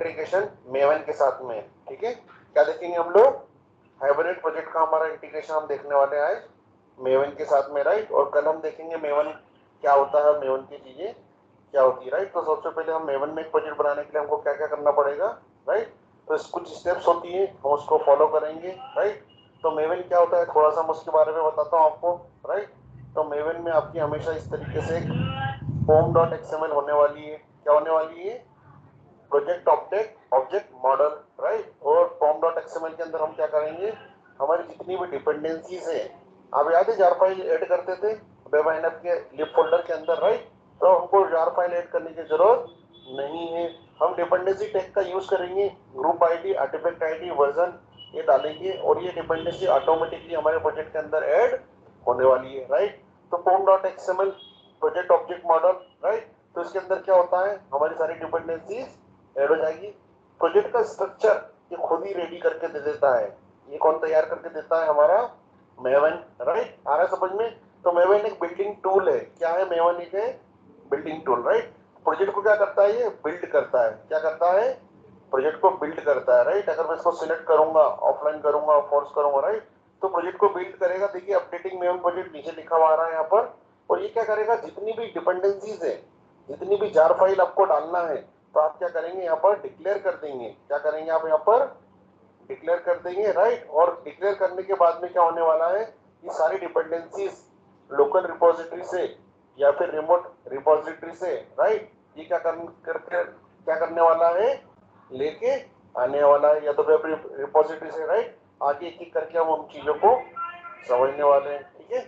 Integration maven के साथ में। ठीक है, क्या देखेंगे हम लोग, हाइब्रिड प्रोजेक्ट का हमारा इंटीग्रेशन हम देखने वाले हैं आज मेवन के साथ में, राइट। और कल हम देखेंगे मेवन क्या होता है, मेवन की चीजें क्या होती है, राइट। तो सबसे पहले हम मेवन में एक प्रोजेक्ट बनाने के लिए हमको क्या क्या करना पड़ेगा, राइट। तो कुछ स्टेप्स होती है, हम उसको फॉलो करेंगे, राइट। तो मेवन क्या होता है थोड़ा सा मैं उसके बारे में बताता हूँ आपको, राइट। तो मेवन में आपकी हमेशा इस तरीके से फॉर्म डॉट एक्सएमएल होने वाली है, क्या होने वाली है, project object object model, right. और फॉर्म डॉट एक्सएमएल के अंदर हम क्या करेंगे, हमारी जितनी भी डिपेंडेंसीज है, आप याद है जार फाइल ऐड करते थे वेब एनएफ के लिब फोल्डर के अंदर, राइट। तो हमको जार फाइल ऐड करने की जरूरत नहीं है, हम डिपेंडेंसी टैग का यूज करेंगे, group ID, artifact ID, version ये डालेंगे और ये डिपेंडेंसी ऑटोमेटिकली हमारे प्रोजेक्ट के अंदर ऐड होने वाली है, राइट। तो form dot XML project object model, right. तो इसके अंदर क्या होता है, हमारी सारी डिपेंडेंसीज ऐड हो जाएगी। प्रोजेक्ट का स्ट्रक्चर ये खुद ही रेडी करके दे देता है, ये कौन तैयार करके देता है, हमारा मेवन, राइट। आ रहा है समझ में। तो मेवन एक बिल्डिंग टूल है, क्या है मेवन, एक है बिल्डिंग टूल, राइट। प्रोजेक्ट को क्या करता है, ये बिल्ड करता है, क्या करता है, प्रोजेक्ट को बिल्ड करता है, राइट। अगर मैं इसको सिलेक्ट करूंगा, ऑफलाइन करूंगा, फोर्स करूंगा, राइट, तो प्रोजेक्ट को बिल्ड करेगा। देखिए अपडेटिंग मेवन प्रोजेक्ट नीचे लिखा हुआ आ रहा है यहाँ पर। और ये क्या करेगा, जितनी भी डिपेंडेंसीज है, जितनी भी जार फाइल आपको डालना है, तो आप क्या करेंगे, यहाँ पर डिक्लेयर कर देंगे, क्या करेंगे आप यहाँ पर डिक्लेयर कर देंगे, राइट। और डिक्लेयर करने के बाद में क्या होने वाला है, ये सारी डिपेंडेंसीज लोकल रिपोजिटरी से या फिर रिमोट रिपोजिटरी से, राइट, ये क्या करने वाला है, लेके आने वाला है, या तो वेब रिपोजिटरी से, राइट। आगे एक एक करके हम उन चीजों को समझने वाले हैं, ठीक है।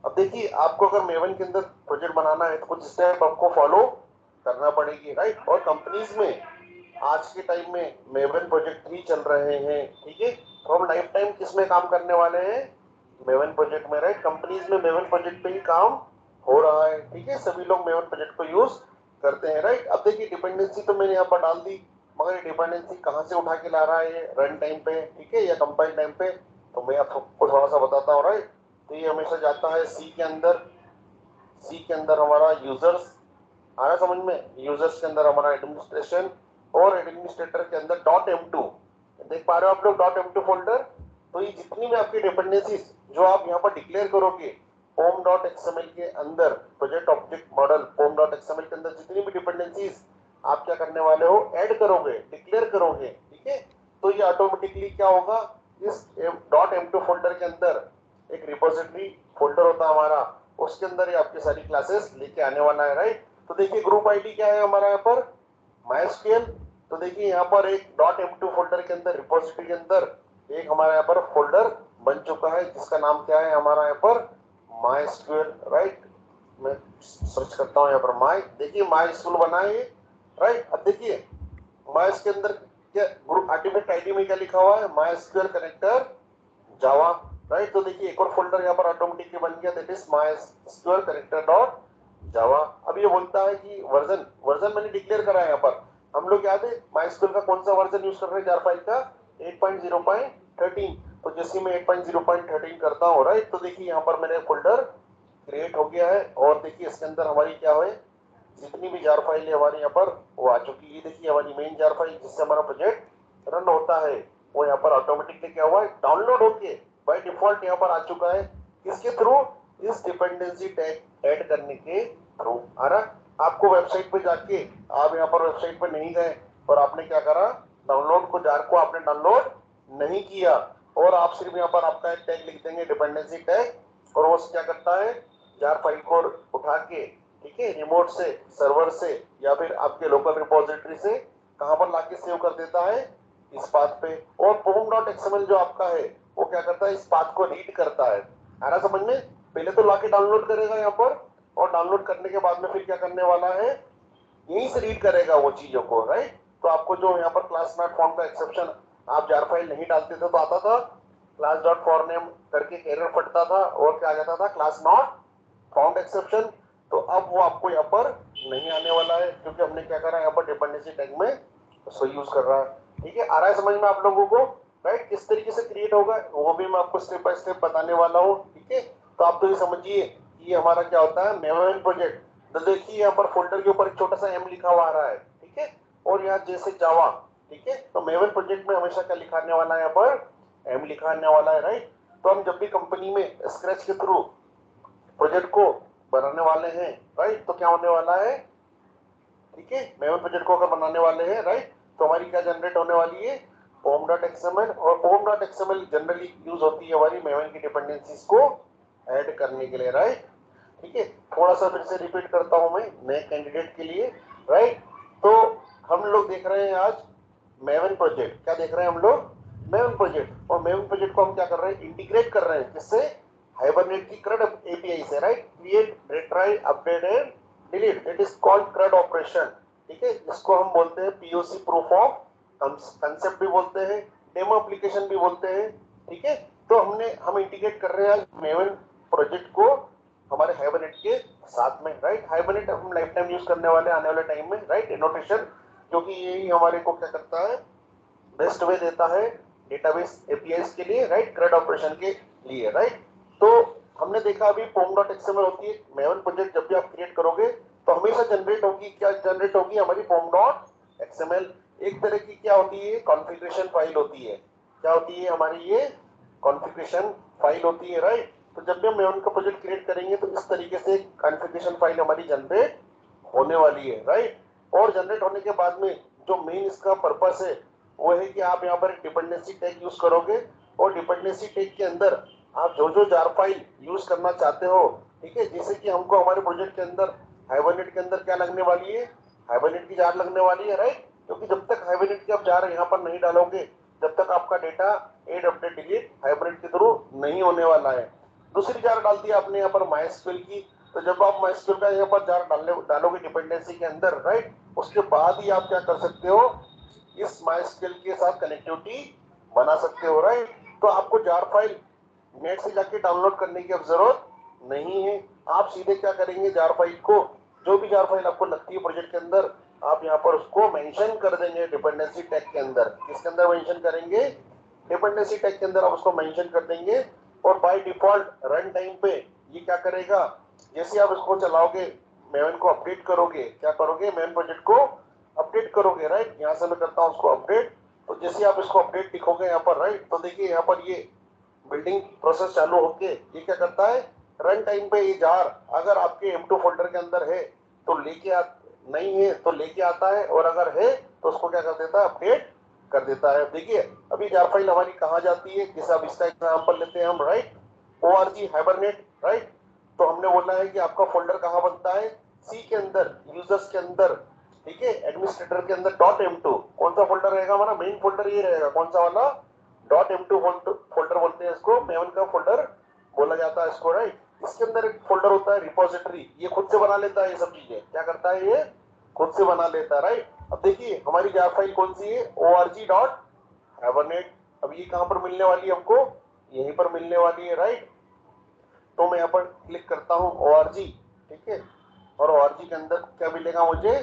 अब देखिए आपको अगर मेवन के अंदर प्रोजेक्ट बनाना है तो कुछ स्टेप आपको फॉलो करना पड़ेगी, राइट। और कंपनीज में आज के टाइम में मेवन प्रोजेक्ट ही चल रहे हैं, ठीक है। तो हम लाइफ टाइम किस में काम करने वाले हैं, मेवन प्रोजेक्ट में, राइट। कंपनीज में मेवन प्रोजेक्ट पे ही काम हो रहा है, ठीक है। सभी लोग मेवन प्रोजेक्ट को यूज करते हैं, राइट। अब देखिए डिपेंडेंसी तो मैंने यहाँ पर डाल दी, मगर ये डिपेंडेंसी कहाँ से उठा के ला रहा है, रन टाइम पे, ठीक है, या कंपाइल टाइम पे, तो मैं आपको थोड़ा सा बताता हूँ, राइट। तो ये हमेशा जाता है सी के अंदर, सी के अंदर हमारा यूजर्स आ रहा समझ में, यूजर्स के अंदर हमारा एडमिनिस्ट्रेशन, और एडमिनिस्ट्रेटर के अंदर डॉट एम2, देख पा रहे हो आप लोग डॉट एम2 फोल्डर। तो ये जितनी भी आपकी डिपेंडेंसीज जो आप यहाँ पर डिक्लेयर करोगे फॉर्म डॉट एक्सएमएल के अंदर, project object model form dot XML के अंदर जितनी भी डिपेंडेंसीज आप क्या करने वाले हो, ऐड करोगे, डिक्लेयर करोगे, ठीक है। तो ये ऑटोमेटिकली क्या होगा, इस डॉट एम2 फोल्डर के अंदर एक रिपोजिटरी फोल्डर होता है हमारा, उसके अंदर ही आपकी सारी क्लासेस लेके आने वाला है, राइट। तो देखिए ग्रुप आईडी क्या है हमारा यहाँ पर, MySQL। तो देखिए यहाँ पर एक डॉट एम2 फोल्डर के अंदर रिपोजिटरी के अंदर एक हमारा यहाँ पर फोल्डर बन चुका है जिसका नाम क्या है हमारा यहाँ पर MySQL, राइट। मैं सर्च करता हूँ यहाँ पर देखिए MySQL बना है, राइट। अब देखिए MySQL के अंदर क्या ग्रुप आर्टिफैक्ट आईडी में क्या लिखा हुआ है, MySQL कनेक्टर जावा, राइट। तो देखिए एक और फोल्डर यहाँ पर ऑटोमेटिकली बन गया, that is MySQL connector dot जावा। अब ये बोलता है कि वर्जन वर्जन मैंने डिक्लेयर करा है यहाँ पर, हम लोग याद है MySQL का कौन सा वर्जन यूज कर रहे हैं जार फाइल का, 8.0.13। तो जैसे मैं 8.0.13 करता हूँ, राइट, तो देखिए यहाँ पर मेरे फोल्डर क्रिएट हो गया है। और देखिए इसके अंदर हमारी क्या है, जितनी भी जार फाइल है हमारी यहाँ पर वो आ चुकी है। ये देखिए हमारी मेन जार फाइल जिससे हमारा प्रोजेक्ट रन होता है, वो यहाँ पर ऑटोमेटिकली क्या हुआ है, डाउनलोड होके बाय डिफॉल्ट यहाँ पर आ चुका है। किसके थ्रू, इस डिपेंडेंसी टैग ऐड करने के थ्रू आ रहा। आपको वेबसाइट पे जाके, आप यहाँ पर वेबसाइट पे नहीं गए और आपने क्या करा, डाउनलोड को जार को आपने डाउनलोड नहीं किया, और आप सिर्फ यहाँ पर आपका एक टैग लिख देंगे डिपेंडेंसी टैग, और वो क्या करता है, जार फाइल को उठा के, ठीक है, रिमोट से, सर्वर से, या फिर आपके लोकल रिपोजिटरी से कहां पर लाके सेव कर देता है, इस पाथ पे। और फॉर्म डॉट एक्सएमएल जो आपका है वो क्या करता है, इस पाथ को रीड करता है। आ रहा समझ में, पहले तो लाके डाउनलोड करेगा यहाँ पर, और डाउनलोड करने के बाद में फिर क्या करने वाला है, यहीं से रीड करेगा वो चीजों को, राइट। तो आपको जो यहाँ पर क्लास नॉट फाउंड का एक्सेप्शन, आप जार फाइल नहीं डालते थे तो आता था क्लास डॉट फॉर नेम करके एरर फटता था, और क्या आ जाता था, क्लास नॉट फाउंड एक्सेप्शन। तो अब वो आपको यहाँ पर नहीं आने वाला है, क्योंकि हमने क्या करा यहाँ पर डिपेंडेंसी टैग में उसको यूज कर रहा है, ठीक है। आ रहा है समझ में आप लोगों को, राइट। किस तरीके से क्रिएट होगा वो भी मैं आपको स्टेप बाय स्टेप बताने वाला हूँ, ठीक है। तो आप तो ये समझिए कि ये हमारा क्या होता है, मेवन प्रोजेक्ट। तो देखिए यहाँ पर फोल्डर के ऊपर एक छोटा सा एम लिखा हुआ आ रहा है, ठीक है। और यहाँ जैसे जावा, ठीक है। तो मेवन प्रोजेक्ट में हमेशा क्या लिखा आने वाला है, यहाँ पर एम लिखा आने वाला है, राइट। तो हम जब भी कंपनी में स्क्रैच के थ्रू प्रोजेक्ट को बनाने वाले हैं, राइट, तो क्या होने वाला है, ठीक है, मेवन प्रोजेक्ट को अगर बनाने वाले हैं, राइट, तो हमारी क्या जनरेट होने वाली है, pom.xml। और pom.xml जनरली यूज होती है हमारी मेवन की डिपेंडेंसीज को ऐड करने के लिए, राइट। ठीक है, थोड़ा सा फिर से रिपीट करता हूं मैं नए कैंडिडेट के लिए, राइट। तो हम लोग देख रहे हैं आज मेवन प्रोजेक्ट, क्या देख रहे हैं हम लोग, मेवन प्रोजेक्ट। और मेवन प्रोजेक्ट को हम क्या कर रहे हैं, इंटीग्रेट कर रहे हैं, किससे, हाइबरनेट की CRUD एपीआई से, right. Create, retrieve, update and delete, it is called CRUD operation, ठीक है। इसको हम बोलते हैं पीओसी, प्रूफ ऑफ कंसेप्ट भी बोलते हैं, डेमो एप्लीकेशन भी बोलते हैं, ठीक है। तो हम इंटीग्रेट कर रहे हैं मेवन प्रोजेक्ट को हमारे हाइबरनेट के साथ में, राइट। हाइबरनेट हम लाइफ टाइम यूज करने वाले आने वाले टाइम में, राइट, एनोटेशन, क्योंकि यही हमारे को क्या करता है, बेस्ट वे देता है डेटाबेस एपीआईज के लिए, राइट, CRUD ऑपरेशन के लिए, राइट। तो हमने देखा अभी pom.xml होती है मेवन प्रोजेक्ट, जब भी आप क्रिएट करोगे तो हमेशा जनरेट होगी, क्या जनरेट होगी, हमारी pom.xml। एक तरह की क्या होती है, कॉन्फ़िगरेशन फाइल होती है, क्या होती है हमारी ये कॉन्फ़िगरेशन फाइल होती है, राइट। तो जब भी हम मेवन का प्रोजेक्ट क्रिएट करेंगे तो इस तरीके से कॉन्फ़िगरेशन फाइल हमारी जनरेट होने वाली है, राइट। और जनरेट होने के बाद में जो मेन इसका पर्पस है वो है कि आप यहाँ पर डिपेंडेंसी टैग यूज करोगे, और डिपेंडेंसी टैग के अंदर आप जो जो जार फाइल यूज करना चाहते हो, ठीक है, जैसे कि हमको हमारे प्रोजेक्ट के अंदर हाइबरनेट के अंदर क्या लगने वाली है, हाइबरनेट की जार लगने वाली है, राइट। क्योंकि जब तक हाइबरनेट की आप जार यहाँ पर नहीं डालोगे, जब तक आपका data add, update, delete hibernate के थ्रू नहीं होने वाला है। दूसरी जार डाल दी आपने यहाँ पर माइस्क्यूएल की, तो जब आप माइस्क्यूएल का यहाँ पर जार डालोगे डिपेंडेंसी के अंदर, राइट, उसके बाद ही आप क्या कर सकते हो, इस माइस्क्यूएल के साथ कनेक्टिविटी बना सकते हो, राइट। तो आपको जार फाइल नेट से जाके डाउनलोड करने की अब जरूरत नहीं है। आप सीधे क्या करेंगे, जार फाइल को, जो भी जार फाइल आपको लगती है प्रोजेक्ट के अंदर, आप यहाँ पर उसको मेंशन कर देंगे डिपेंडेंसी टैग के अंदर। किसके अंदर मेंशन करेंगे, डिपेंडेंसी टैग के अंदर आप उसको मेंशन कर देंगे। और बाय डिफॉल्ट रन टाइम पे ये क्या करेगा, जैसे आप इसको चलाओगे, मेवन को अपडेट करोगे, क्या करोगे, मेवन प्रोजेक्ट को अपडेट करोगे, राइट। यहाँ से मैं करता हूँ उसको अपडेट। तो जैसे आप इसको अपडेट लिखोगे यहाँ पर, राइट, तो देखिए यहाँ पर ये बिल्डिंग प्रोसेस चालू होके ये क्या करता है, रन टाइम पे ये जार अगर आपके M2 फोल्डर के अंदर है तो नहीं है तो लेके आता है, और अगर है तो उसको क्या कर देता है, अपडेट कर देता है। देखिए अभी जार फाइल हमारी कहाँ जाती है, जैसे अब इसका एग्जाम्पल लेते हैं हम, राइट, ORG हाइबरनेट, राइट। तो हमने बोला है कि आपका फोल्डर कहाँ बनता है, सी के अंदर, यूजर्स के अंदर, ठीक है, एडमिनिस्ट्रेटर के अंदर .m2 कौन सा फोल्डर रहेगा, हमारा मेन फोल्डर ये रहेगा, कौन सा वाला, .m2 फोल्डर बोलते हैं इसको, मेवन का फोल्डर बोला जाता है इसको, राइट। इसके अंदर एक फोल्डर होता है रिपोजिटरी, ये खुद से बना लेता है, ये सब चीजें क्या करता है, ये खुद से बना लेता है, राइट। अब देखिए हमारी जार फाइल कौन सी है, org.hibernate। अब ये कहां पर मिलने वाली है हमको, यहीं पर मिलने वाली है, राइट। तो मैं यहाँ पर क्लिक करता हूँ ORG, ठीक है, और ORG के अंदर क्या मिलेगा मुझे,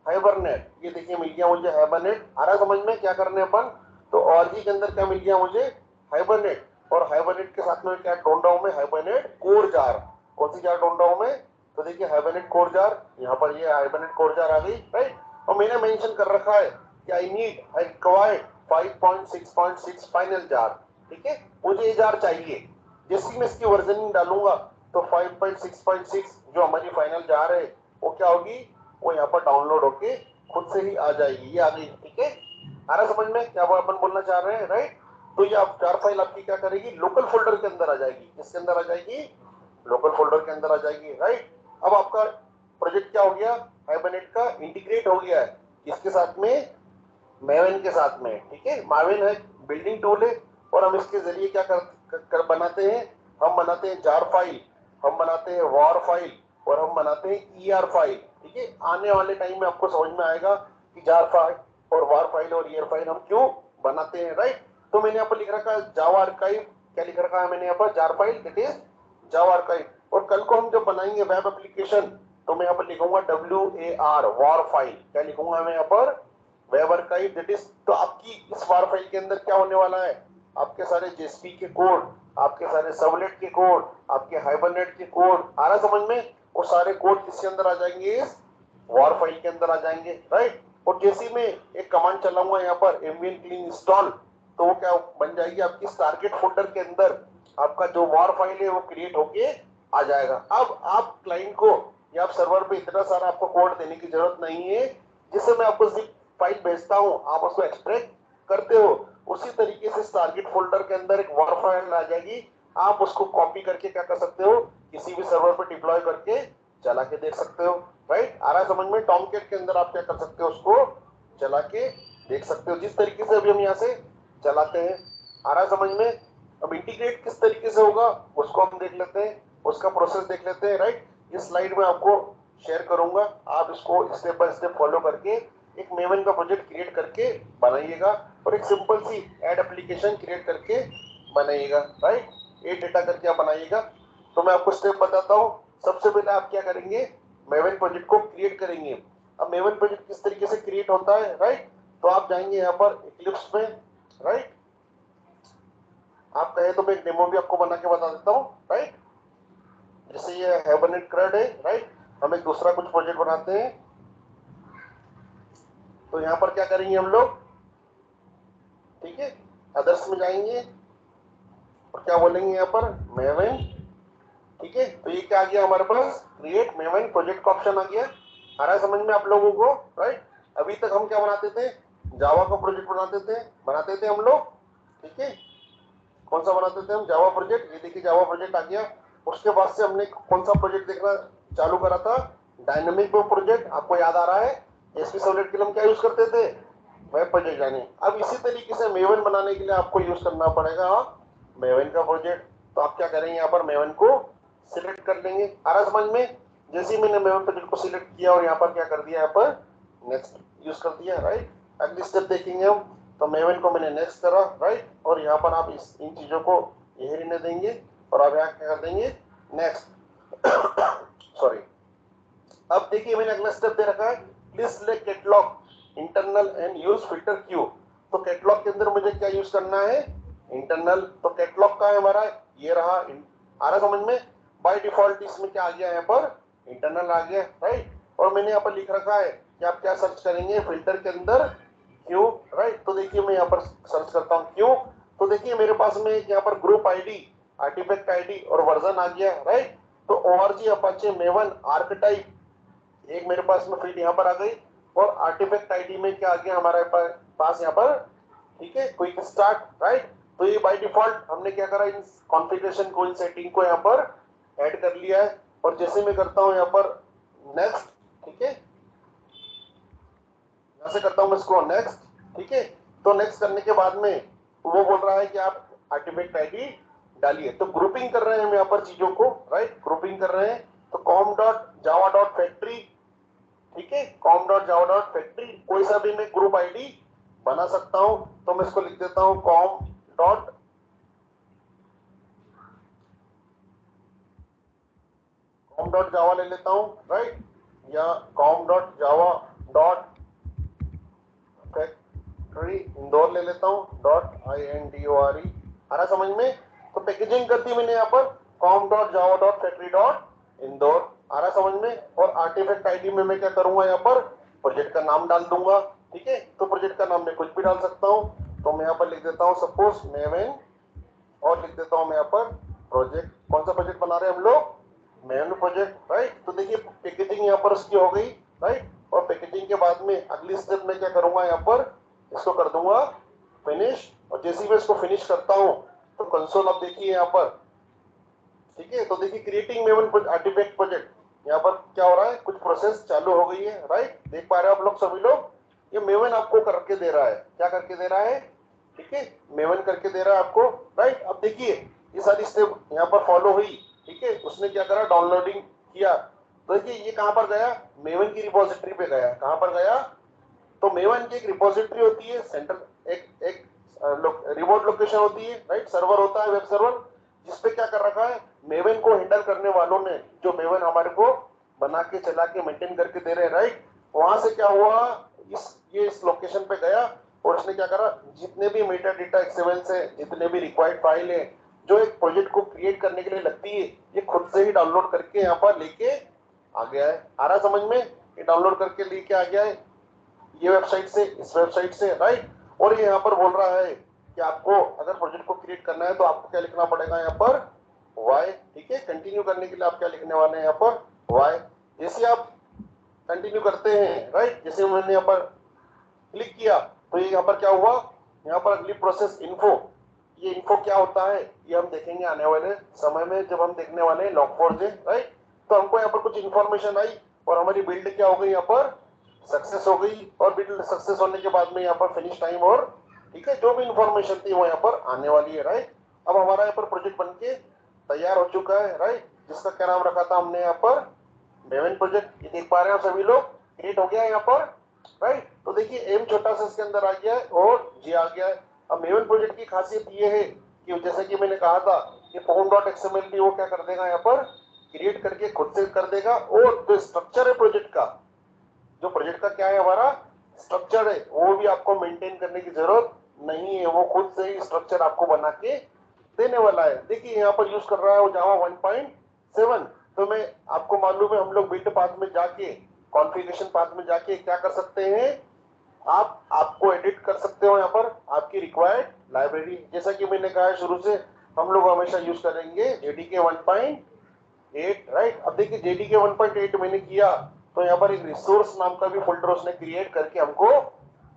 हाइबरनेट। ये देखिए मिल गया मुझे हाइबरनेट। आ रहा समझ में क्या करने अपन, तो ORG के अंदर क्या मिल गया मुझे, हाइबरनेट। और हाइबरनेट के साथ में क्या ढूंढ रहा हूं मैं, हाइबरनेट कोर जार। कौन सी जार ढूंढ रहा हूं मैं, तो देखिए हाइबरनेट कोर जार, यहाँ पर ये हाइबरनेट कोर जार आ गई, राइट। और मैंने मेंशन कर रखा है कि आई रिक्वायर 5.6.6 फाइनल जार, ठीक है, मुझे ये जार चाहिए। जैसे मैं इसकी वर्जनिंग डालूंगा तो 5.6.6 जो हमारी फाइनल जार है वो क्या होगी, वो यहाँ पर डाउनलोड होके खुद से ही आ जाएगी, ये आ गई, ठीक है। आ रहा समझ में क्या वो अपन बोलना चाह रहे हैं, राइट। तो ये आप जार फाइल आपकी क्या करेगी, लोकल फोल्डर के अंदर आ जाएगी, किसके अंदर आ जाएगी, लोकल फोल्डर के अंदर आ जाएगी, राइट। अब आपका प्रोजेक्ट क्या हो गया, हाइबरनेट का इंटीग्रेट हो गया है, किसके साथ में, मेवन के साथ में, ठीक है। माविन है बिल्डिंग टूल है, और हम इसके जरिए क्या कर बनाते हैं, हम बनाते हैं जार फाइल, हम बनाते हैं वॉर फाइल, और हम बनाते हैं ER फाइल, ठीक है। आने वाले टाइम में आपको समझ में आएगा कि जार फाइल और वॉर फाइल और ER फाइल हम क्यों बनाते हैं, राइट। तो मैंने यहाँ पर लिख रखा है जावा आर्काइव, क्या लिख रखा है मैंने यहाँ पर, jar file that is Java archive. और कल को हम जब बनाएंगे वेब एप्लीकेशन तो मैं यहाँ पर लिखूंगा WAR वॉर फाइल, क्या लिखूंगा मैं यहाँ पर, वेब आर्काइव दैट इज। तो आपकी इस वार फाइल के अंदर क्या होने वाला है, आपके सारे JSP के कोड, आपके सारे सर्वलेट के कोड, आपके हाइबरनेट के कोड, आ रहा समझ में, वो सारे कोड किसके अंदर आ जाएंगे, इस वॉर फाइल के अंदर आ जाएंगे, राइट। और जैसे ही मैं एक कमांड चलाऊंगा यहाँ पर एमवीएन क्लीन इंस्टॉल, तो वो क्या बन जाएगी आपकी टारगेट फोल्डर के अंदर आपका जो वार फाइल है वो क्रिएट होके आ जाएगा। अब आप क्लाइंट को या आप सर्वर पे इतना सारा आपको कोड देने की जरूरत नहीं है। जिससे मैं आपको जिप फाइल भेजता हूँ, आप उसको एक्सट्रैक्ट करते हो, उसी तरीके से टारगेट फोल्डर के अंदर एक वार फाइल आ जाएगी। आप उसको कॉपी करके क्या कर सकते हो, किसी भी सर्वर पर डिप्लॉय करके चला के देख सकते हो। राइट, आ रहा समझ में? टॉमकेट के अंदर आप क्या कर सकते हो, उसको चला के देख सकते हो, जिस तरीके से अभी हम यहाँ से चलाते हैं। आ रहा समझ में? अब इंटीग्रेट किस तरीके से होगा उसको हम देख लेते हैं, उसका प्रोसेस देख लेते हैं। राइट, इस स्लाइड में आपको शेयर करूंगा, आप इसको स्टेप बाय स्टेप फॉलो करके एक मेवन का प्रोजेक्ट क्रिएट करके बनाइएगा और एक सिंपल सी एड एप्लीकेशन क्रिएट करके बनाइएगा। राइट, ये डेटा करके आप बनाइएगा। तो मैं आपको स्टेप बताता हूँ। सबसे पहले आप क्या करेंगे, मेवन प्रोजेक्ट को क्रिएट करेंगे। अब मेवन प्रोजेक्ट किस तरीके से क्रिएट होता है, राइट, तो आप जाएंगे यहाँ पर इक्लिप्स में। राइट, आप कहे तो मैं एक डेमो भी आपको बना के बता देता हूँ। राइट, जैसे ये हैबरनेट क्रड है। राइट, हम एक दूसरा कुछ प्रोजेक्ट बनाते हैं। तो यहाँ पर क्या करेंगे हम लोग, ठीक है, अदर्स में जाएंगे और क्या बोलेंगे यहाँ पर मेवन। ठीक है, तो ये क्या आ गया हमारे पास, क्रिएट मेवन प्रोजेक्ट का ऑप्शन आ गया। आ रहा है समझ में आप लोगों को? राइट, अभी तक हम क्या बनाते थे, जावा का प्रोजेक्ट बनाते थे हम लोग। ठीक है, कौन सा बनाते थे हम, जावा प्रोजेक्ट। ये देखिए जावा प्रोजेक्ट आ गया। उसके बाद से हमने कौन सा प्रोजेक्ट देखना चालू करा था, डायनेमिक वेब प्रोजेक्ट। आपको याद आ रहा है, एसपी सर्वलेट के लिए हम क्या यूज करते थे, वेब प्रोजेक्ट जाने। अब इसी तरीके से मेवन बनाने के लिए आपको यूज करना पड़ेगा मेवन का प्रोजेक्ट। तो आप क्या करेंगे, यहाँ पर मेवन को सिलेक्ट कर लेंगे। आ रहा समझ में? जैसे ही मैंने मेवन प्रोजेक्ट को सिलेक्ट किया और यहाँ पर क्या कर दिया, यहाँ पर नेक्स्ट यूज कर दिया। राइट, अगली स्टेप देखेंगे हम। तो मेवन को मैंने नेक्स्ट करा। राइट, और यहाँ पर आप इन चीजों को यही रहने देंगे और आप यहाँ क्या कर देंगे, नेक्स्ट। सॉरी, अब देखिए मैंने अगला स्टेप दे रखा है, please select catalogue internal and use filter Q. तो कैटलॉग के अंदर मुझे क्या यूज करना है, इंटरनल। तो कैटलॉग का है हमारा, ये रहा। आ रहा समझ में? बाय डिफॉल्ट इसमें क्या आ गया, यहाँ पर इंटरनल आ गया। राइट, और मैंने यहाँ पर लिख रखा है कि आप क्या सर्च करेंगे फिल्टर के अंदर, क्यों। राइट, तो देखिए मैं यहाँ पर सर्च करता हूँ क्यों। तो देखिए मेरे पास में यहाँ पर ग्रुप आईडी, आर्टिफैक्ट आईडी और वर्जन आ गया। राइट, तो ओआरजी अपाचे मेवन आर्कटाइप एक मेरे पास में फील्ड यहाँ पर आ गई। और आर्टिफैक्ट आईडी में क्या आ गया हमारे पास यहाँ पर, ठीक है, क्विक स्टार्ट। राइट, तो ये बाय डिफॉल्ट हमने क्या करा, इन कॉन्फ़िगरेशन को, इन सेटिंग को यहाँ पर ऐड कर लिया है। और जैसे मैं करता हूँ यहाँ पर नेक्स्ट, ठीक है, यहाँ से करता हूँ मैं इसको नेक्स्ट। ठीक है, तो नेक्स्ट करने के बाद में वो बोल रहा है कि आप आर्टिफैक्ट आईडी डालिए। तो ग्रुपिंग कर रहे हैं हम यहाँ पर चीजों को। राइट, ग्रुपिंग कर रहे हैं। तो com dot Java dot factory, ठीक है, com dot Java dot factory, कोई सा भी मैं ग्रुप आईडी बना सकता हूं। तो मैं इसको लिख देता हूं कॉम डॉट जावा ले लेता हूं। राइट, या com dot Java dot factory Indore ले लेता हूं, .indore। आ रहा समझ में? तो पैकेजिंग कर दी मैंने यहाँ पर com dot Java dot factory dot Indore. आ रहा समझ में? और आर्टिफैक्ट आईडी में मैं क्या करूंगा, यहाँ पर प्रोजेक्ट का नाम डाल दूंगा। ठीक है, तो प्रोजेक्ट का नाम मैं कुछ भी डाल सकता हूँ। तो मैं यहाँ पर लिख देता हूँ सपोज मेवन, और लिख देता हूँ मैं यहाँ पर प्रोजेक्ट। कौन सा प्रोजेक्ट बना रहे हैं हम लोग, मेवन प्रोजेक्ट। राइट, तो देखिए पैकेजिंग यहाँ पर उसकी हो गई। राइट, और पैकेजिंग के बाद में अगली स्टेप में क्या करूंगा, यहाँ पर इसको कर दूंगा फिनिश। और जैसे ही मैं इसको फिनिश करता हूँ तो कंसोल आप देखिए यहाँ पर, ठीक है, तो देखिए क्रिएटिंग मेवन आर्टिफैक्ट प्रोजेक्ट, यहाँ पर क्या हो रहा है, कुछ प्रोसेस चालू हो गई है। राइट, देख पा रहे हो आप लोग सभी लोग, ये मेवन आपको करके दे रहा है। क्या करके दे रहा है, ठीक है, मेवन करके दे रहा है आपको। राइट, अब देखिए ये सारी स्टेप यहाँ पर फॉलो हुई। ठीक है, उसने क्या करा, डाउनलोडिंग किया। तो देखिए ये कहाँ पर गया, मेवन की रिपोजिटरी पे गया। कहाँ पर गया, तो मेवन की एक रिपोजिटरी होती है, सेंटर एक एक रिमोट लोकेशन होती है। राइट, सर्वर होता है, वेब सर्वर, जिसपे क्या कर रखा है, मेवन को हैंडल करने वालों ने, जो मेवन हमारे को बना के चला के मेंटेन करके दे रहे हैं। राइट, वहां से क्या हुआ, इस लोकेशन पे गया और उसने क्या करा, जितने भी मेटा डेटा एक्सएमएल से, जितने भी रिक्वायर्ड फाइल है जो एक प्रोजेक्ट को क्रिएट करने के लिए लगती है, ये खुद से ही डाउनलोड करके यहाँ पर लेके आ गया है। आ रहा समझ में? ये डाउनलोड करके लेके आ गया है। ये वेबसाइट से, इस वेबसाइट से, राइट। और ये यहाँ पर बोल रहा है कि आपको अगर प्रोजेक्ट को क्रिएट करना है तो आपको क्या लिखना पड़ेगा यहाँ पर, वाई। ठीक है, कंटिन्यू करने के लिए आप क्या लिखने वाले हैं यहाँ पर, वाई। जैसे आप कंटिन्यू करते हैं, राइट, जैसे मैंने यहाँ पर क्लिक किया तो ये यहाँ पर क्या हुआ, यहाँ पर अगली प्रोसेस इन्फो। ये इन्फो क्या होता है ये हम देखेंगे आने वाले समय में, जब हम देखने वाले हैं log4j, राइट। तो हमको यहाँ पर कुछ इन्फॉर्मेशन आई और हमारी बिल्ड क्या हो गई, यहाँ पर सक्सेस हो गई। और बिल्ड सक्सेस होने के बाद में यहाँ पर फिनिश टाइम और, ठीक है, जो भी इंफॉर्मेशन थी वो यहाँ पर आने वाली है, राइट। अब हमारा यहाँ पर प्रोजेक्ट बनके तैयार हो चुका है, राइट, जिसका क्या नाम रखा था हमने यहाँ पर, मेवन प्रोजेक्ट। ये देख पा रहे हैं सभी लोग, क्रिएट हो गया यहाँ पर, राइट। तो देखिए एम छोटा सा इसके अंदर आ गया है और जी आ गया है। अब मेवन प्रोजेक्ट की खासियत ये है कि जैसे कि मैंने कहा था कि form.xml भी वो क्या कर देगा यहाँ पर, क्रिएट करके खुद से कर देगा। और जो स्ट्रक्चर है प्रोजेक्ट का, जो प्रोजेक्ट का क्या है हमारा स्ट्रक्चर है, वो भी आपको मेंटेन करने की जरूरत नहीं है, वो खुद से ही स्ट्रक्चर आपको बना के देने वाला है। देखिए यहाँ पर यूज कर रहा है वो जावा 1.7। तो मैं आपको मालूम है हम लोग बिल्ड पाथ में जाके, कॉन्फ़िगरेशन पाथ में जाके क्या कर सकते हैं, आपको एडिट कर सकते हो यहाँ पर आपकी रिक्वायर्ड लाइब्रेरी। जैसा कि मैंने कहा शुरू से हम लोग हमेशा यूज करेंगे जेडीके 1.8, राइट। अब देखिए जेडीके 1.8 मैंने किया तो यहाँ पर एक रिसोर्स नाम का भी फोल्डर उसने क्रिएट करके हमको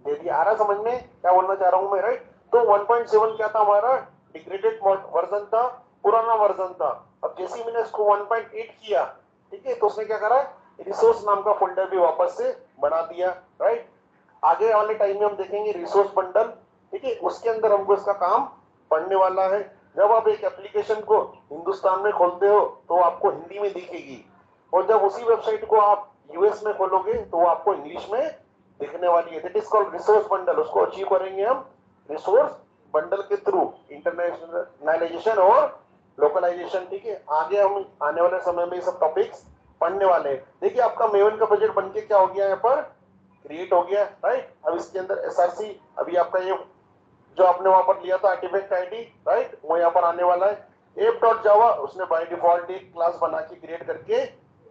दे दिया। आ रहा समझ में क्या बोलना चाह रहा हूँ मैं, राइट। तो 1.7 क्या था हमारा, डिग्रेडेड वर्जन था, पुराना वर्जन था। अब जैसे ही मैंने इसको 1.8 किया, ठीक है, तो उसने क्या करा, रिसोर्स नाम का फोल्डर भी वापस से बना दिया, राइट। आगे वाले टाइम में हम देखेंगे रिसोर्स बंडल, ठीक है, उसके अंदर हमको इसका काम पढ़ने वाला है। जब आप एक एप्लीकेशन को हिंदुस्तान में खोलते हो तो आपको हिंदी में दिखेगी, और जब उसी वेबसाइट को आप यूएस में खोलोगे तो वो आपको इंग्लिश में दिखने वाली है। That is called resource bundle. उसको अचीव करेंगे हम रिसोर्स बंडल के थ्रू, इंटरनेशनलाइजेशन और लोकलाइजेशन, ठीक है। आगे हम आने वाले समय में ये सब टॉपिक्स पढ़ने वाले हैं। देखिए आपका मेवन का बजट बनके क्या हो गया यहाँ पर, क्रिएट हो गया, राइट। अब इसके अंदर एसआरसी, अभी आपका ये जो आपने वहां पर लिया था आर्टिफैक्ट आईडी, राइट, वो यहाँ पर आने वाला है। app.java उसने बाय डिफॉल्ट एक क्लास बना के क्रिएट करके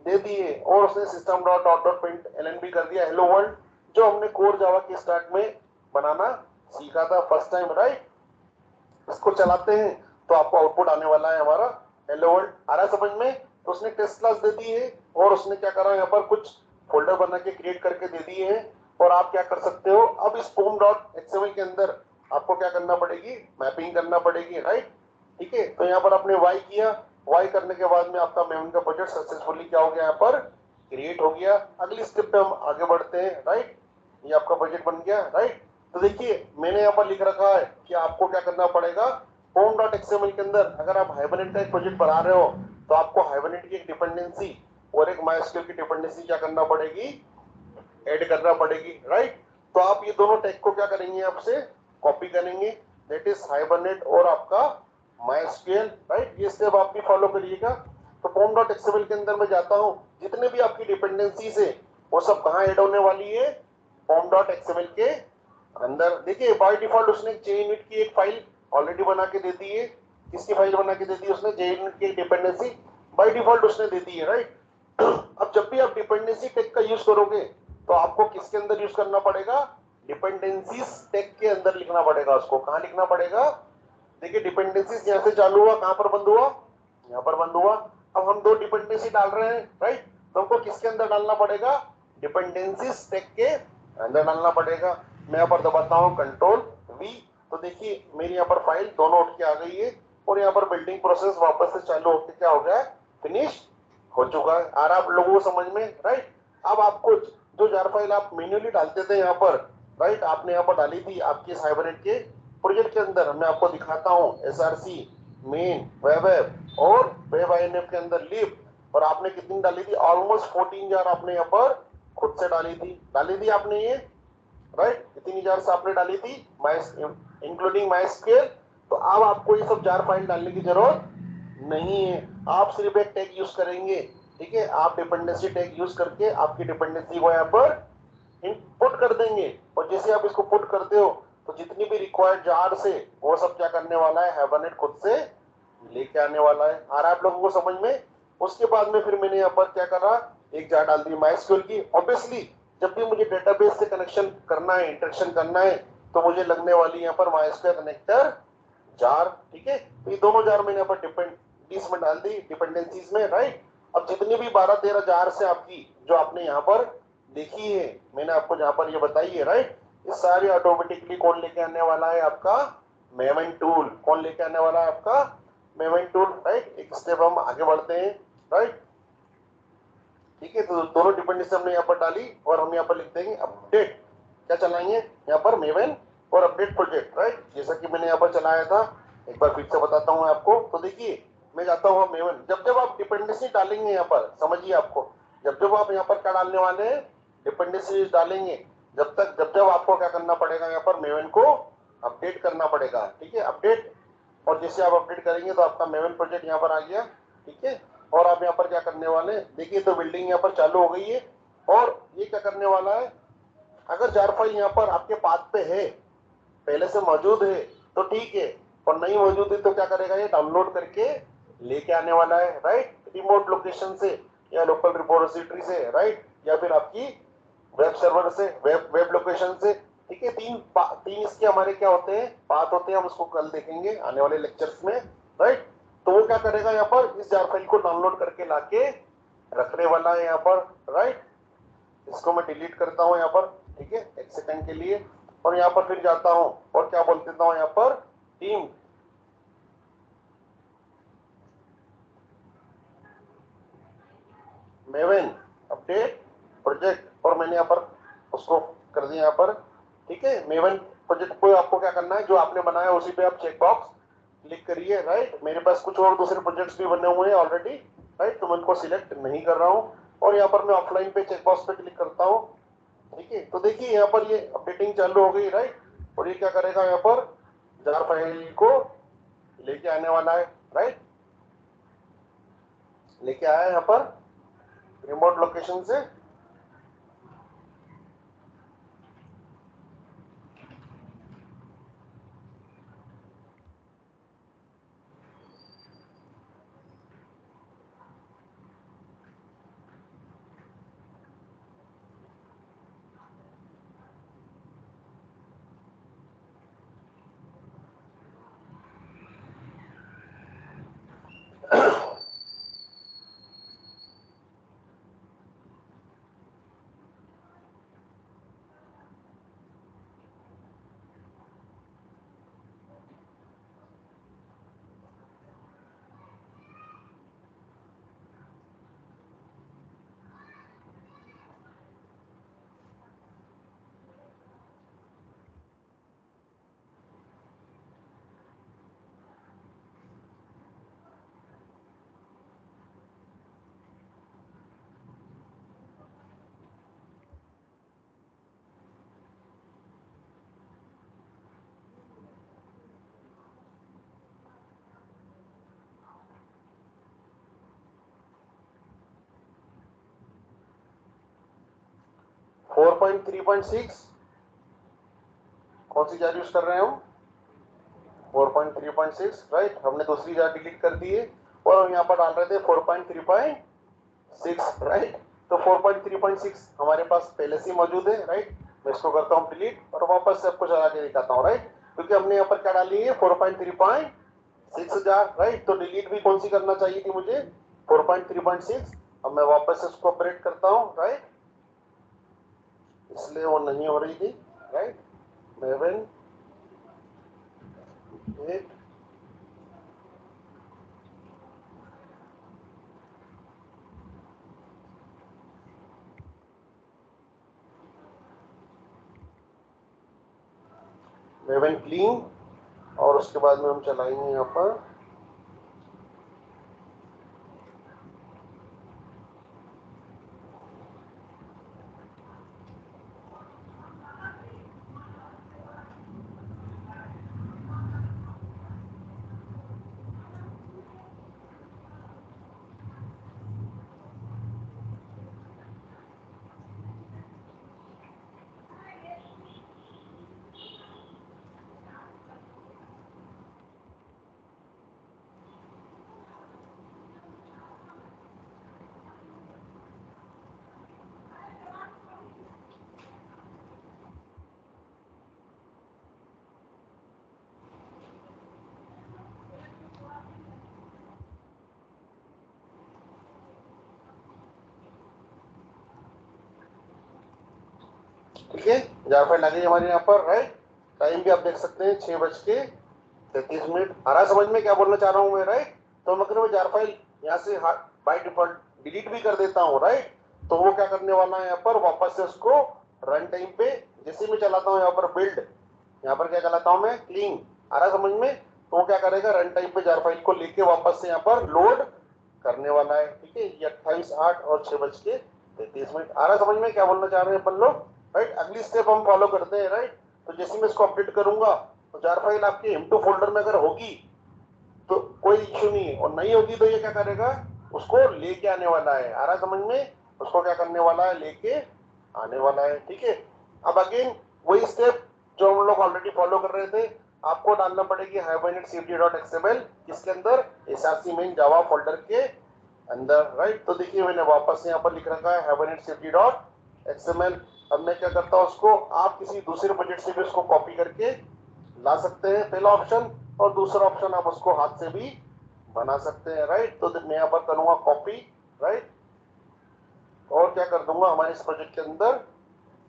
दे दी है, और उसने system.out.println भी कर दिया हेलो वर्ल्ड, जो हमने कोर जावा के स्टार्ट में बनाना सीखा था फर्स्ट टाइम, राइट। इसको चलाते हैं तो आपको आउटपुट आने वाला है हमारा हेलो वर्ल्ड। आ रहा है समझ में। तो उसने टेस्ट क्लास दे दी है और उसने क्या करा, यहाँ पर कुछ फोल्डर बना के क्रिएट करके दे दिए हैं। और आप क्या कर सकते हो, अब इस form.xml के अंदर आपको क्या करना पड़ेगी, मैपिंग करना पड़ेगी, राइट। ठीक है, तो यहाँ पर आपने वाई किया, वाई करने के बाद में आपका मेवन का प्रोजेक्ट सक्सेसफुली क्या हो गया, यहाँ पर क्रिएट हो गया। अगली स्टेप पे हम आगे बढ़ते हैं, राइट। ये आपका प्रोजेक्ट बन गया, राइट। तो देखिए मैंने यहाँ पर लिख रखा है कि आपको क्या करना पड़ेगा, form.xml के अंदर अगर आप हाइबरनेट का एक प्रोजेक्ट बना रहे हो तो आपको हाइबरनेट की एक डिपेंडेंसी और एक माइस्क्यूएल की डिपेंडेंसी क्या करना पड़ेगी, ऐड करना पड़ेगी, राइट। तो आप ये दोनों टैग को क्या करेंगे, आपसे कॉपी करेंगे, दैट इज हाइबरनेट और आपका माइस्क्यूएल, राइट। ये स्टेप आप भी फॉलो करिएगा। तो form.xml के अंदर मैं जाता हूँ, जितने भी आपकी डिपेंडेंसीज है वो सब कहाँ ऐड होने वाली है, form.xml के अंदर। देखिए बाय डिफॉल्ट उसने JUnit की एक फाइल ऑलरेडी बना के दे दी है। किसकी फाइल बना के दे दी उसने, JUnit की डिपेंडेंसी बाय डिफॉल्ट उसने दे दी है, राइट। अब जब भी आप डिपेंडेंसी टैग का यूज करोगे तो आपको किसके अंदर यूज करना पड़ेगा, डिपेंडेंसीज टैग के अंदर लिखना पड़ेगा। उसको कहाँ लिखना पड़ेगा, देखिए डिपेंडेंसीज यहाँ से चालू हुआ, कहाँ पर बंद हुआ, यहाँ पर बंद हुआ। अब हम दो डिपेंडेंसी डाल रहे हैं, राइट। तो हमको किसके अंदर डालना पड़ेगा, डिपेंडेंसीज टैग के अंदर डालना पड़ेगा। मैं यहाँ पर दबाता हूँ Ctrl+V, तो देखिए मेरी यहाँ पर फाइल दोनों उठ के आ गई है और यहाँ पर बिल्डिंग प्रोसेस वापस से चालू होकर क्या हो गया, फिनिश हो चुका है। आ रहा आप लोगों को समझ में, राइट। अब आपको जो जार फाइल आप मैन्युअली डालते थे यहाँ पर, राइट, आपने यहाँ पर डाली थी आपके हाइबरनेट के प्रोजेक्ट के अंदर, मैं आपको दिखाता हूँ SRC मेन वेब ऐप और वेब INF के अंदर लिब, और आपने कितनी डाली थी, ऑलमोस्ट 14 जार आपने यहाँ पर खुद से डाली थी आपने ये, राइट। इतनी जार से आपने डाली थी इंक्लूडिंग माइस्क्यूएल। तो अब आपको ये सब जार फाइल डालने की जरूरत नहीं है, आप सिर्फ एक टैग यूज करेंगे, ठीक है। आप डिपेंडेंसी टैग यूज करके आपकी डिपेंडेंसी को यहाँ पर इनपुट कर देंगे, और जैसे आप इसको पुट करते हो तो जितनी भी रिक्वायर्ड जार से वो सब क्या करने वाला है, हाइबरनेट खुद से लेके आने वाला है। आ रहा है आप लोगों को समझ में। उसके बाद में फिर मैंने यहाँ पर क्या करा, एक जार डाल दी माइस्क्यूएल की। ऑब्वियसली जब भी मुझे डेटाबेस से कनेक्शन करना है, इंटरेक्शन करना है, तो मुझे लगने वाली यहाँ पर MySQL कनेक्टर जार, ठीक है। तो ये दोनों जार मैंने यहाँ पर डिपेंडेंसीज में डाल दी, डिपेंडेंसीज में, राइट। अब जितनी भी 12-13 जार से आपकी जो आपने यहाँ पर देखी है, मैंने आपको जहाँ पर ये बताई है, राइट, ये सारी ऑटोमेटिकली कौन लेके आने वाला है? आपका मेवन टूल। कौन लेके आने वाला है? आपका मेवन टूल, राइट। एक स्टेप हम आगे बढ़ते हैं, राइट, ठीक है। तो दोनों डिपेंडेंसी हमने यहाँ पर डाली और हम यहाँ पर लिख देंगे अपडेट। क्या चलाएंगे यहाँ पर? मेवन और अपडेट प्रोजेक्ट, राइट, जैसा कि मैंने यहाँ पर चलाया था। एक बार फिर से बताता हूँ आपको। तो देखिए, मैं जाता हूँ मेवन। जब जब आप डिपेंडेंसी डालेंगे यहाँ पर, समझिए आपको, जब जब आप यहाँ पर क्या डालने वाले हैं? डिपेंडेंसी डालेंगे। जब जब आपको क्या करना पड़ेगा? यहाँ पर मेवन को अपडेट करना पड़ेगा, ठीक है, अपडेट। और जैसे आप अपडेट करेंगे तो आपका मेवन प्रोजेक्ट यहाँ पर आ गया, ठीक है। और आप यहाँ पर क्या करने वाले हैं? देखिए, तो बिल्डिंग यहाँ पर चालू हो गई है। और ये क्या करने वाला है? अगर जार फाइल यहाँ पर आपके पाथ पे है, पहले से मौजूद है, तो ठीक है। और नहीं मौजूद है तो क्या करेगा? ये डाउनलोड करके लेके आने वाला है, राइट, रिमोट लोकेशन से या लोकल रिपोजिटरी से, राइट, या फिर आपकी वेब सर्वर से, वेब लोकेशन से, ठीक है। तीन इसके हमारे क्या होते हैं? पाथ होते हैं। हम उसको कल देखेंगे आने वाले लेक्चर्स में, राइट। तो वो क्या करेगा? यहाँ पर इस जार फाइल को डाउनलोड करके लाके रखने वाला है यहाँ पर, राइट। इसको मैं डिलीट करता हूँ यहाँ पर, ठीक है, एक सेकंड के लिए। और यहाँ पर फिर जाता हूँ और क्या बोल देता हूँ यहाँ पर? टीम मेवन अपडेट प्रोजेक्ट, और मैंने यहाँ पर उसको कर दिया यहाँ पर, ठीक है। मेवन प्रोजेक्ट को आपको क्या करना है? जो आपने बनाया उसी पे आप चेक बॉक्स क्लिक करिए, राइट। मेरे पास कुछ और दूसरे प्रोजेक्ट्स भी बने हुए हैं ऑलरेडी, राइट, तो मैं उनको सिलेक्ट नहीं कर रहा हूँ। और यहाँ पर मैं ऑफलाइन पे चेक बॉक्स पे क्लिक करता हूँ, ठीक है। तो देखिए, यहाँ पर ये अपडेटिंग चालू हो गई, राइट। और ये क्या करेगा? यहाँ पर जार फाइल को लेके आने वाला है, राइट, लेके आया यहाँ पर रिमोट लोकेशन से। फोर पॉइंट 3.6 कौन सी जार यूज कर रहे हैं हम? 4.3.6, राइट। हमने दूसरी जार डिलीट कर दी है और हम यहाँ पर डाल रहे थे 4.3.6, राइट। तो 4.3.6 हमारे पास पहले से मौजूद है, राइट। मैं इसको करता हूँ डिलीट और वापस से आपको चला के दिखाता हूँ, राइट, क्योंकि हमने यहाँ पर क्या डाली है? 4.3.6 जार, राइट। तो डिलीट भी कौन सी करना चाहिए थी मुझे? 4.3.6। अब मैं वापस से इसको ऑपरेट करता हूँ, राइट, इसलिए वो नहीं हो रही थी, राइट। मेवन 8 मेवन क्लीन, और उसके बाद में हम चलाएंगे यहाँ पर ठीक है, जार फाइल आ गई हमारे यहाँ पर, राइट। टाइम भी आप देख सकते हैं 6:33। आ रहा समझ में क्या बोलना चाह रहा हूँ मैं, राइट। तो मैं मैं जार फाइल यहाँ से बाय डिफॉल्ट डिलीट भी कर देता हूँ, राइट। तो वो क्या करने वाला है यहाँ पर, वापस से उसको रन टाइम पे जैसे मैं चलाता हूँ यहाँ पर बिल्ड, यहाँ पर क्या चलाता हूँ मैं, क्लीन। आ रहा समझ में। तो वो क्या करेगा, रन टाइम पे जार फाइल को लेके वापस से यहाँ पर लोड करने वाला है, ठीक है। ये 28:08 और 6:33। आ रहा समझ में क्या बोलना चाह रहे हैं अपन लोग, राइट। अगली स्टेप हम फॉलो करते हैं, राइट। तो जैसे मैं इसको अपडेट करूंगा तो जार फाइल आपके M2 फोल्डर में अगर होगी तो कोई इश्यू नहीं है, और नहीं होगी तो ये क्या करेगा, उसको लेके आने वाला है। आ रहा समझ में, उसको क्या करने वाला है, लेके आने वाला है, ठीक है। अब अगेन वही स्टेप जो हम लोग ऑलरेडी फॉलो कर रहे थे, आपको डालना पड़ेगी hibernate.cfg.xml किसके अंदर, src main जावा फोल्डर के अंदर, राइट। तो देखिए मैंने वापस यहाँ पर लिख रखा है hibernate.cfg.xml। अब मैं क्या करता हूँ, उसको आप किसी दूसरे प्रोजेक्ट से भी उसको कॉपी करके ला सकते हैं, पहला ऑप्शन। और दूसरा ऑप्शन आप उसको हाथ से भी बना सकते हैं, राइट। तो मैं यहाँ पर करूंगा कॉपी, राइट, और क्या कर दूंगा हमारे इस प्रोजेक्ट के अंदर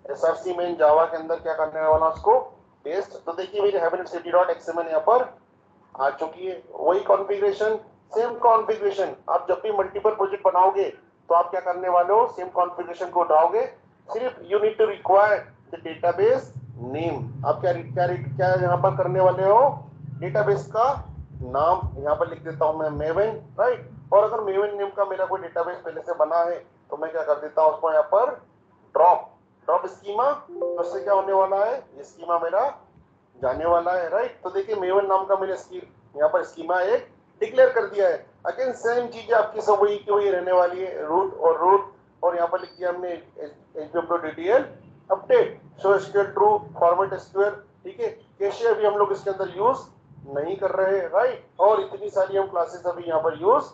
src main जावा के अंदर क्या करने वाला उसको पेस्ट। तो देखिए मेरी hibernate.cfg.xml यहाँ पर आ चुकी है। वही कॉन्फ़िगरेशन, सेम कॉन्फ़िगरेशन, आप जब भी मल्टीपल प्रोजेक्ट बनाओगे तो आप क्या करने वाले हो, सेम कॉन्फ़िगरेशन को उठाओगे। सिर्फ you need to require the database name. आप क्या यहाँ पर करने वाले हो, डेटाबेस का नाम यहाँ पर लिख देता हूँ मैं, मेवन, राइट। और अगर मेवन नेम का मेरा कोई डेटाबेस पहले से बना है तो मैं क्या कर देता हूँ, उसको यहाँ पर ड्रॉप स्कीमा। तो इससे क्या होने वाला है, ये स्कीमा मेरा जाने वाला है, राइट। तो देखिए मेवन नाम का मैंने यहाँ पर स्कीमा एक डिक्लेयर कर दिया है। अगेन सेम चीजें आपकी सब वही की वही रहने वाली है, रूट और यहाँ पर लिख दिया हमने HBM.DTL update show SQL true format SQL, ठीक है। कैशे अभी हम लोग इसके अंदर यूज नहीं कर रहे हैं, राइट। और इतनी सारी हम क्लासेस अभी यहाँ पर यूज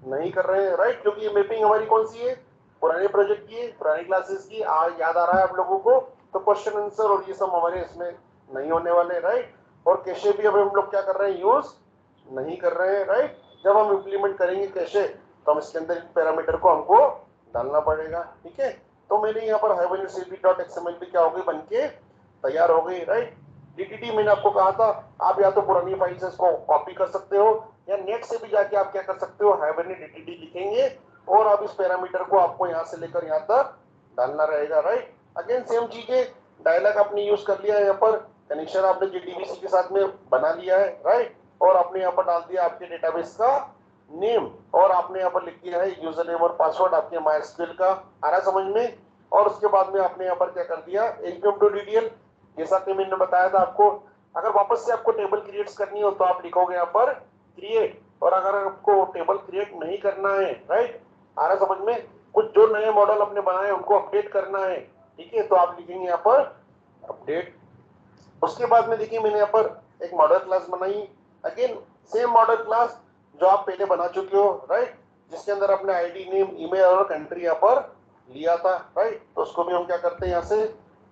नहीं कर रहे हैं, राइट, क्योंकि ये मैपिंग हमारी कौन सी है, पुराने प्रोजेक्ट की है, पुरानी क्लासेस की। याद आ रहा है आप लोगों को। तो क्वेश्चन आंसर और ये सब हमारे इसमें नहीं होने वाले, राइट। और कैशे भी अभी हम लोग क्या कर रहे हैं, यूज नहीं कर रहे हैं, राइट। जब हम इम्प्लीमेंट करेंगे कैशे तो हम इसके अंदर पैरामीटर को हमको डालना पड़ेगा, ठीक है। तो मैंने यहाँ पर hibernate.cfg.xml भी क्या हो गई, बन के तैयार हो गई, राइट। डीटीडी मैंने आपको कहा था, आप या तो पुरानी फाइल से इसको कॉपी कर सकते हो या नेट से भी जाके आप क्या कर सकते हो, hibernate.dtd लिखेंगे और आप इस पैरामीटर को आपको यहाँ से लेकर यहाँ तक डालना रहेगा, राइट। अगेन सेम चीजें, डायलॉग आपने यूज कर लिया है, यहाँ पर कनेक्शन आपने JDBC के साथ में बना लिया है, राइट। और आपने यहाँ पर डाल दिया आपके डेटाबेस का नेम और आपने यहाँ पर लिख दिया है यूजर नेम और पासवर्ड आपके MySQL का। आ रहा समझ में। और उसके बाद में आपने यहाँ पर क्या कर दिया, HBM.DTL जैसा कि मैंने बताया था आपको। अगर वापस से आपको टेबल क्रिएट करनी हो तो आप लिखोगे यहाँ पर क्रिएट, और अगर आपको टेबल क्रिएट नहीं करना है, राइट, आ रहा समझ में, कुछ जो नए मॉडल अपने बनाए उनको अपडेट करना है, ठीक है, तो आप लिखेंगे यहाँ पर अपडेट। उसके बाद में देखिए मैंने यहाँ पर एक मॉडल क्लास बनाई, अगेन सेम मॉडल क्लास जो आप पहले बना चुके हो, राइट, जिसके अंदर अपने आईडी, नेम, ईमेल और कंट्री यहाँ पर लिया था, राइट। तो उसको भी हम क्या करते हैं, यहाँ से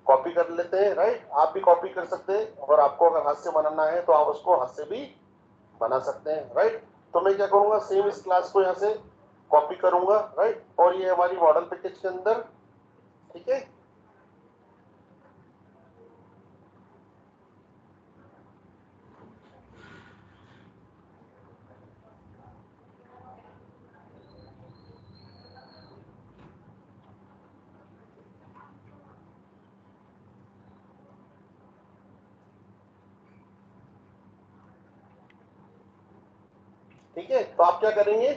कॉपी कर लेते हैं, राइट। आप भी कॉपी कर सकते हैं और आपको अगर हाथ से बनाना है तो आप उसको हाथ से भी बना सकते हैं, राइट। तो मैं क्या करूंगा, सेम इस क्लास को यहाँ से कॉपी करूंगा, राइट, और ये हमारी मॉडल पैकेज के अंदर, ठीक है। ठीक है, तो आप क्या करेंगे,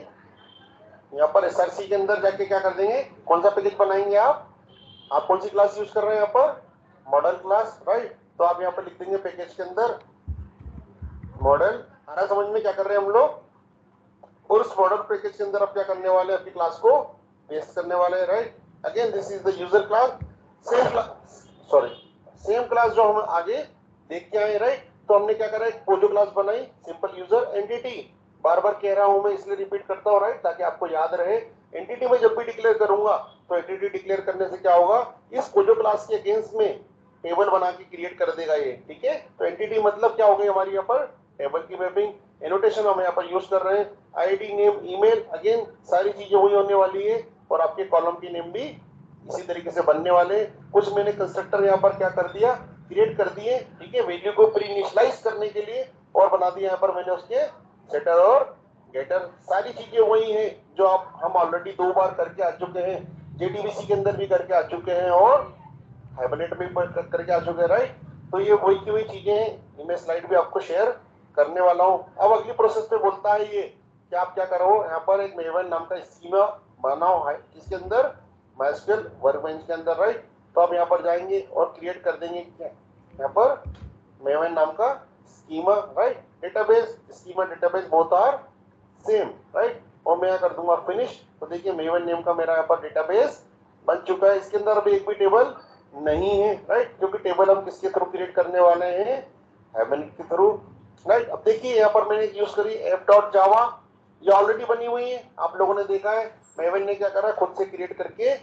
यहाँ पर SRC के अंदर जाके क्या कर देंगे, कौन सा पैकेज बनाएंगे आप कौन सी क्लास यूज कर रहे हैं यहाँ पर, मॉडल क्लास, राइट। तो आप यहाँ पर लिख देंगे पैकेज के अंदर मॉडल। आ रहा समझ में क्या कर रहे हैं हम लोग, और उस मॉडल पैकेज के अंदर आप क्या करने वाले हैं, अपनी क्लास को पेस्ट करने वाले हैं, right. Again this is the user class, same class जो हम आगे देख के आए, राइट। तो हमने क्या करा, एक पोजो क्लास बनाई, सिंपल यूजर एंटिटी। बार बार कह रहा हूं मैं इसलिए रिपीट करता हूँ, राइट, ताकि आपको याद रहे। एंटिटी में जब भी डिक्लेयर करूंगा तो एंटिटी डिक्लेयर करने से क्या होगा, इस पोजो क्लास के अगेंस्ट में टेबल बना के क्रिएट कर देगा ये, ठीक है। तो एंटिटी मतलब क्या हो गई हमारी यहाँ पर, टेबल की मैपिंग। एनोटेशन हम यहाँ पर यूज कर रहे हैं, आईडी, नेम, ईमेल, अगेन सारी चीजें वही होने वाली है, और आपके कॉलम की नेम भी इसी तरीके से बनने वाले कुछ मैंने कंस्ट्रक्टर यहाँ पर क्या कर दिया, क्रिएट कर दिए, ठीक है, वैल्यू को प्री इनिशियलाइज करने के लिए, और बना दिया यहाँ पर मैंने उसके सेटर और गेटर। सारी चीजें वही है जो आप हम ऑलरेडी 2 बार करके आ चुके हैं, जेडीबीसी के अंदर भी करके आ चुके हैं और हाइबरनेट में करके आ चुके हैं, राइट। तो ये वही की वही चीजें हैं, मैं स्लाइड भी आपको शेयर करने वाला हूँ। अब अगली प्रोसेस पे बोलता है ये कि आप क्या करो, यहाँ पर एक मेवन नाम का स्कीमा बनाओ है इसके अंदर, माइस्क्यूएल वर्कबेंच के अंदर, राइट। तो आप यहाँ पर जाएंगे और क्रिएट कर देंगे यहाँ पर मेवन नाम का schema, right. Database schema database both are same, right. और मैं यहाँ कर दूंगा फिनिश। तो देखिए मेवन नेम का मेरा यहाँ पर डेटाबेस बन चुका है। इसके अंदर अभी एक भी टेबल नहीं है, राइट, क्योंकि टेबल हम किसके थ्रू क्रिएट करने वाले हैं, हाइबरनेट के थ्रू, राइट। अब देखिए यहाँ पर मैंने यूज करी f.java, ये ऑलरेडी बनी हुई है, आप लोगों ने देखा है। मेवन ने क्या करा, खुद से क्रिएट करके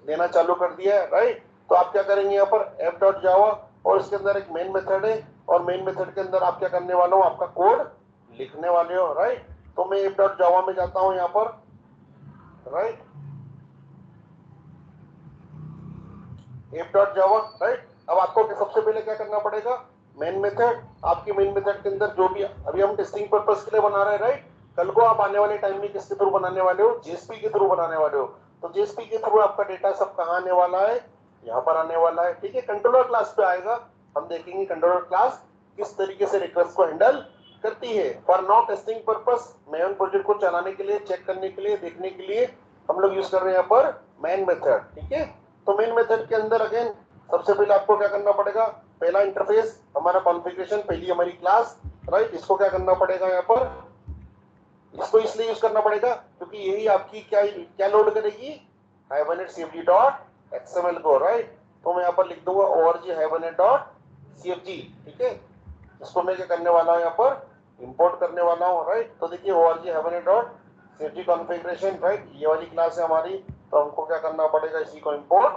देना चालू कर दिया है, राइट। तो आप क्या करेंगे यहाँ पर f.java, और इसके अंदर एक मेन मेथड है, और मेन मेथड के अंदर आप क्या करने वाले हो, आपका कोड लिखने वाले हो, राइट। तो मैं f.java में जाता हूँ यहाँ पर, राइट, f.java, राइट। अब आपको सबसे पहले क्या करना पड़ेगा, मेन मेथड, आपकी मेन मेथड के अंदर जो भी अभी हम टेस्टिंग पर्पस के लिए बना रहे हैं, राइट। कल को आप आने वाले टाइम में किसके थ्रू बनाने वाले हो, जेएसपी के थ्रू बनाने वाले हो। तो जेएसपी के थ्रू आपका डेटा सब कहाँ आने वाला है, यहाँ पर आने वाला है, ठीक है। कंट्रोलर क्लास पे आएगा, हम देखेंगे कंट्रोलर क्लास किस तरीके से रिक्वेस्ट को हैंडल करती है। For now testing purpose, main project को चलाने के लिए, चेक करने के लिए, देखने के लिए हम लोग यूज कर रहे हैं यहाँ पर मेन मेथड, ठीक है। तो मेन मेथड के अंदर अगेन सबसे पहले आपको क्या करना पड़ेगा, पहला इंटरफेस हमारा कॉन्फ़िगरेशन, पहली हमारी क्लास, राइट। इसको क्या करना पड़ेगा यहाँ पर, इसको इसलिए यूज करना पड़ेगा क्योंकि यही आपकी क्या क्या लोड करेगी, हाइबरनेट cfg डॉट एक्सएमएल को, राइट। तो मैं यहाँ पर लिख दूंगा org हाइबरनेट डॉट cfg, ठीक है। इसको मैं क्या करने वाला हूँ, यहाँ पर इंपोर्ट करने वाला हूँ, राइट। तो देखिए org hibernate dot cfg configuration, right, ये वाली क्लास है हमारी। तो हमको क्या करना पड़ेगा, इसी को इंपोर्ट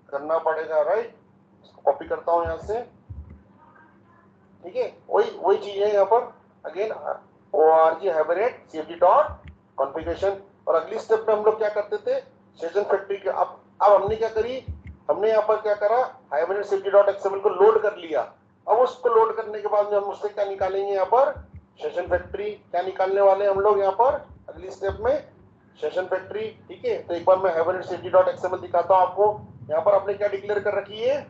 करना पड़ेगा, राइट। इसको कॉपी करता हूँ यहाँ से, ठीक है। वही वही चीज है यहाँ पर again, org hibernate cfg dot configuration. और अगली स्टेप में हम लोग क्या करते थे, सेशन फैक्ट्री के, अब हमने क्या करी, हमने यहाँ पर क्या करा, हाइबरनेट cfg डॉट एक्सएमएल को लोड कर लिया। अब उसको लोड करने के बाद में हम उससे क्या निकालेंगे, यहाँ पर सेशन फैक्ट्री क्या निकालने वाले हम लोग यहाँ पर अगली स्टेप में, सेशन फैक्ट्री, ठीक है। तो एक बार मैं हाइबरनेट cfg डॉट एक्सएमएल दिखाता हूँ आपको। यहाँ पर आपने क्या डिक्लेयर कर रखी है,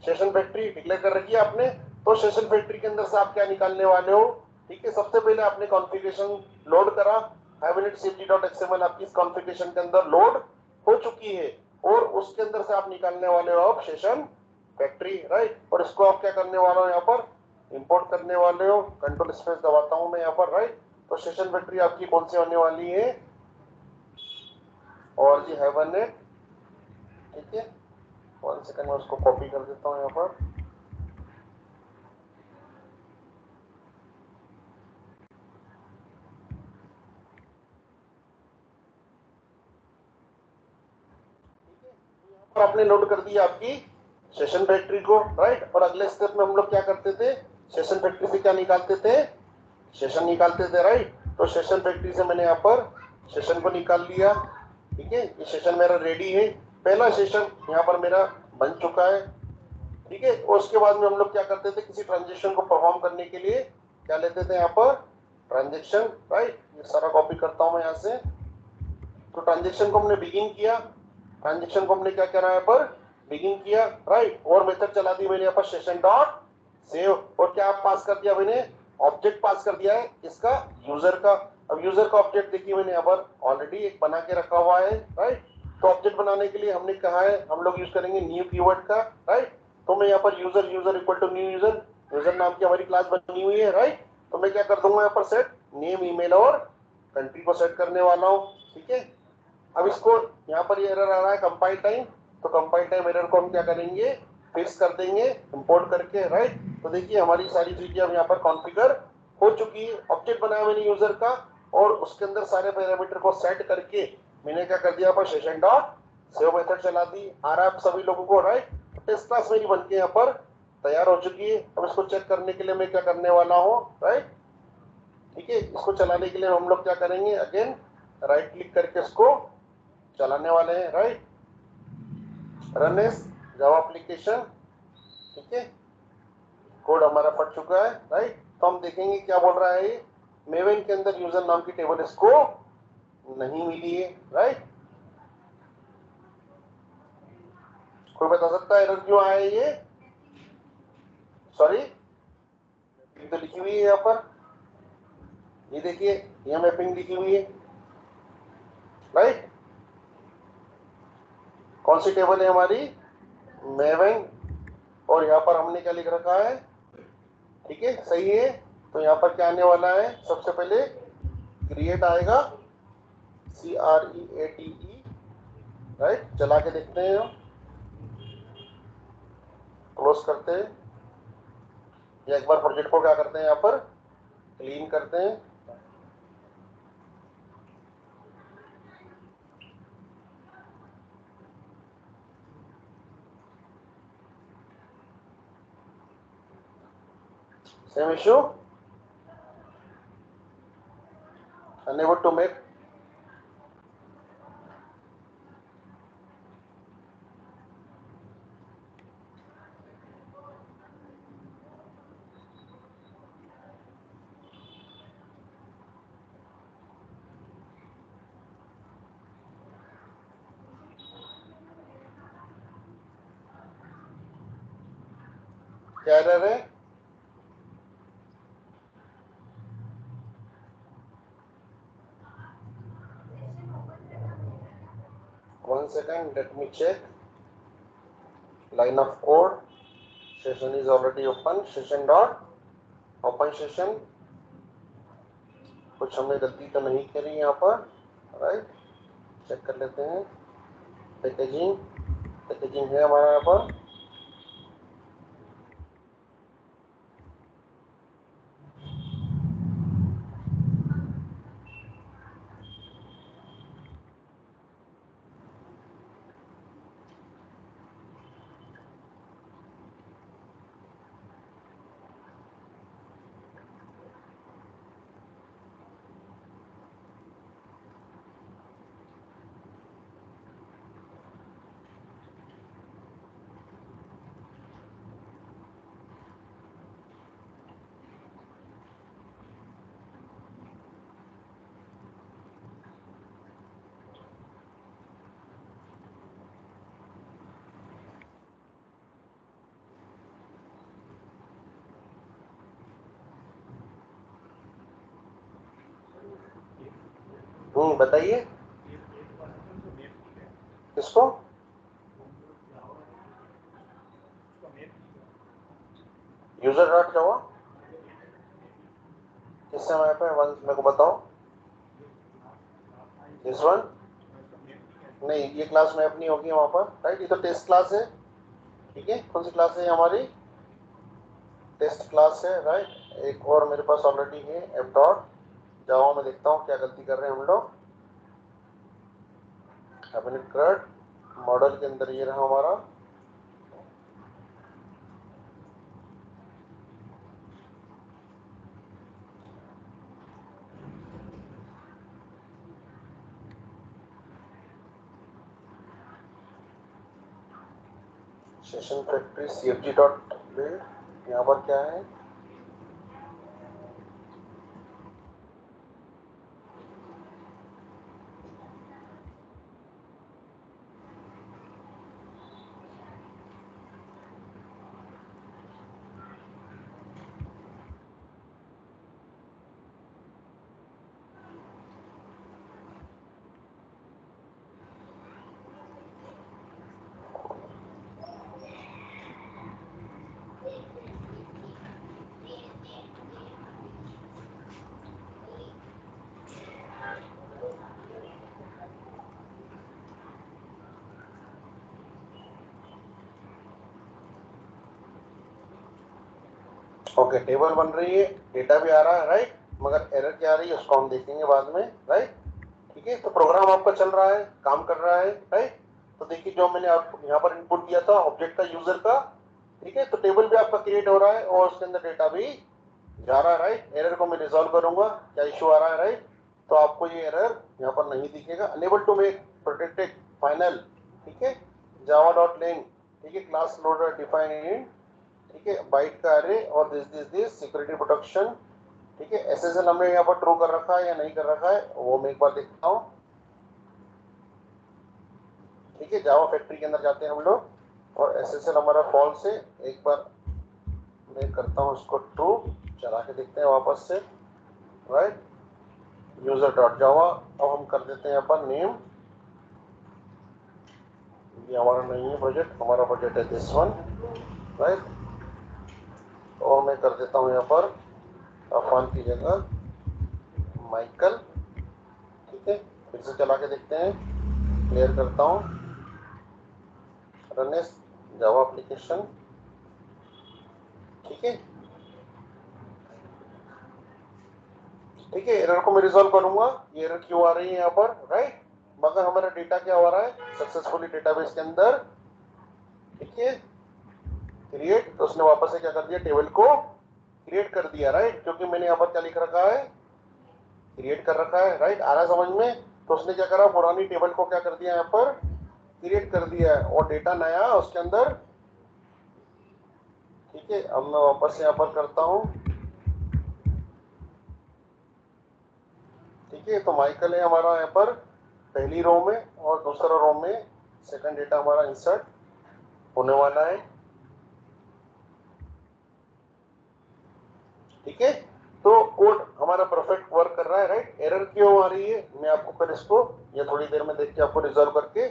सेशन फैक्ट्री डिक्लेयर कर रखी है आपने। तो सेशन फैक्ट्री के अंदर से आप क्या निकालने वाले हो, ठीक है। सबसे पहले आपने कॉन्फ़िगरेशन लोड करा, हाइबरनेट cfg डॉट एक्सएमएल आपकी इस कॉन्फ़िगरेशन के अंदर लोड हो चुकी है, और उसके अंदर से आप निकालने वाले हो आप सेशन फैक्ट्री, राइट। और इसको आप क्या करने वाले हो, यहाँ पर इंपोर्ट करने वाले हो। कंट्रोल स्पेस दबाता हूं मैं यहाँ पर, राइट। तो सेशन फैक्ट्री आपकी कौन सी होने वाली है, org हाइबरनेट, ठीक है। 1 सेकंड में उसको कॉपी कर देता हूँ यहाँ पर। और आपने लोड कर दिया आपकी सेशन फैक्ट्री को, राइट। और अगले स्टेप में हम लोग क्या करते थे, सेशन फैक्ट्री से क्या निकालते थे, सेशन निकालते थे, राइट। तो सेशन फैक्ट्री से मैंने यहाँ पर सेशन को निकाल लिया, ठीक है। ये सेशन मेरा रेडी है, पहला सेशन यहाँ पर मेरा बन चुका है, ठीक है। और उसके बाद में हम लोग क्या करते थे, किसी ट्रांजेक्शन को परफॉर्म करने के लिए क्या लेते थे, यहाँ पर ट्रांजेक्शन, राइट। ये सारा कॉपी करता हूँ मैं यहाँ से। तो ट्रांजेक्शन को हमने बिगिन किया, ट्रांजेक्शन को हमने क्या करा यहाँ पर बिगिन किया, राइट। और मेथड चला दी मैंने यहाँ पर सेशन डॉट सेव, और क्या पास कर दिया मैंने, ऑब्जेक्ट पास कर दिया है इसका, यूजर का। अब यूजर का ऑब्जेक्ट देखिए मैंने यहाँ पर ऑलरेडी एक बना के रखा हुआ है, राइट। तो ऑब्जेक्ट बनाने के लिए हमने कहा है हम लोग यूज करेंगे न्यू कीवर्ड का, राइट। तो मैं यहाँ पर user user equal to new user, user नाम की हमारी क्लास बनी हुई है, राइट। तो मैं क्या कर दूंगा यहाँ पर सेट नेम ईमेल और कंट्री को सेट करने वाला हूँ, ठीक है। अब इसको यहाँ पर ये एरर आ रहा है कंपाइल टाइम, तो कंपाइल टाइम एरर को हम क्या करेंगे, फिक्स कर देंगे इंपोर्ट करके, राइट। तो देखिए हमारी सारी चीजें अब यहाँ पर कॉन्फ़िगर हो चुकी है। ऑब्जेक्ट बनाया मैंने यूजर का, और उसके अंदर सारे पैरामीटर को सेट करके मैंने क्या कर दिया, यहाँ पर सेशन डॉट सेव मेथड चला दी, आ रहा है सभी लोगों को, राइट। टेस्ट क्लास मेरी बन के यहाँ पर तैयार हो चुकी है। अब इसको चेक करने के लिए मैं क्या करने वाला हूँ, राइट, ठीक है। इसको चलाने के लिए हम लोग क्या करेंगे, अगेन राइट क्लिक करके इसको चलाने वाले हैं, right. Run as Java application, ठीक है, कोड हमारा पढ़ चुका है, राइट। तो हम देखेंगे क्या बोल रहा है, मेवन के अंदर यूजर नाम की टेबल इसको नहीं मिली है, राइट। कोई बता सकता है एरर क्यों आया ये? सॉरी, तो लिखी हुई है यहाँ पर, ये देखिए, ये मैपिंग लिखी हुई है, राइट। कौन सी टेबल है हमारी? मेवन, और यहाँ पर हमने क्या लिख रखा है, ठीक है, सही है। तो यहाँ पर क्या आने वाला है, सबसे पहले क्रिएट आएगा, CREATE, राइट। चला के देखते हैं हम, क्लोज करते हैं, या एक बार प्रोजेक्ट को क्या करते हैं, यहाँ पर क्लीन करते हैं। Same issue, unable to make, क्या एरर है? One second, let me check. Line of code. Session is already open. Session dot open session. कुछ हमने गलती तो नहीं करी यहाँ पर, राइट। चेक कर लेते हैं। पैकेजिंग, पैकेजिंग है हमारा यहाँ पर। बताइए किसको? यूजर डॉट जावा किस समय पे वन मेरे को बताओ। दिस वन नहीं, ये क्लास मैप नहीं होगी वहां पर, राइट। ये तो टेस्ट क्लास है, ठीक है। कौन सी क्लास है हमारी? टेस्ट क्लास है, राइट। एक और मेरे पास ऑलरेडी है, एफ डॉट जावा में। देखता हूँ क्या गलती कर रहे हैं हम लोग। कैबिनेट मॉडल के अंदर ये रहा हमारा, session factory CFG dot build. यहाँ पर क्या है, ओके, टेबल बन रही है, डेटा भी आ रहा है, राइट। मगर एरर क्या आ रही है उसको हम देखेंगे बाद में, राइट। ठीक है, तो प्रोग्राम आपका चल रहा है, काम कर रहा है, राइट। तो देखिए जो मैंने आपको यहाँ पर इनपुट दिया था ऑब्जेक्ट का, यूजर का, ठीक है। तो टेबल भी आपका क्रिएट हो रहा है और उसके अंदर डेटा भी जा रहा है, राइट। एरर को मैं रिजॉल्व करूंगा, क्या इशू आ रहा है, राइट। तो आपको ये एरर यहाँ पर नहीं दिखेगा। Unable to make protected final, ठीक है। जावा डॉट लेन, ठीक है, क्लास लोडर डिफाइन इन, ठीक है, बाइट का अरे और दिस सिक्योरिटी प्रोटेक्शन, ठीक है। एसएसएल हमने यहाँ पर ट्रू कर रखा है या नहीं कर रखा है वो मैं एक बार देखता हूँ, ठीक है। जावा फैक्ट्री के अंदर जाते हैं हम लोग और एसएसएल हमारा फॉल्स है, एक बार मैं करता हूँ उसको ट्रू, चला के देखते हैं वापस से, राइट। यूजर डॉट जावा, अब हम कर देते हैं यहाँ पर नेम, ये हमारा नहीं है प्रोजेक्ट, हमारा प्रोजेक्ट है दिस वन, राइट। और मैं कर देता हूँ यहाँ पर अफान की जगह माइकल, ठीक है। फिर से चला के देखते हैं, क्लियर करता हूँ, रन एज जावा एप्लीकेशन, ठीक है, ठीक है। एरर को मैं रिजॉल्व करूंगा, ये एरर क्यों आ रही है यहाँ पर, राइट। मगर हमारा डेटा क्या हो रहा है सक्सेसफुली डेटाबेस के अंदर, ठीक है, क्रिएट, तो उसने वापस से क्या कर दिया, टेबल को क्रिएट कर दिया, राइट, क्योंकि मैंने यहाँ पर क्या लिख रखा है, क्रिएट कर रखा है, राइट। आ रहा समझ में, तो उसने क्या करा, पुरानी टेबल को क्या कर दिया यहाँ पर क्रिएट कर दिया है और डेटा नया उसके अंदर, ठीक है। अब मैं वापस यहाँ पर करता हूँ, ठीक है। तो माइकल है हमारा यहाँ पर पहली रो में और दूसरा रो में सेकंड डेटा हमारा इंसर्ट होने वाला है, ठीक है। तो कोड हमारा परफेक्ट वर्क कर रहा है, राइट। एरर क्यों आ रही है मैं आपको फिर इसको ये थोड़ी देर में देख के आपको रिजॉल्व करके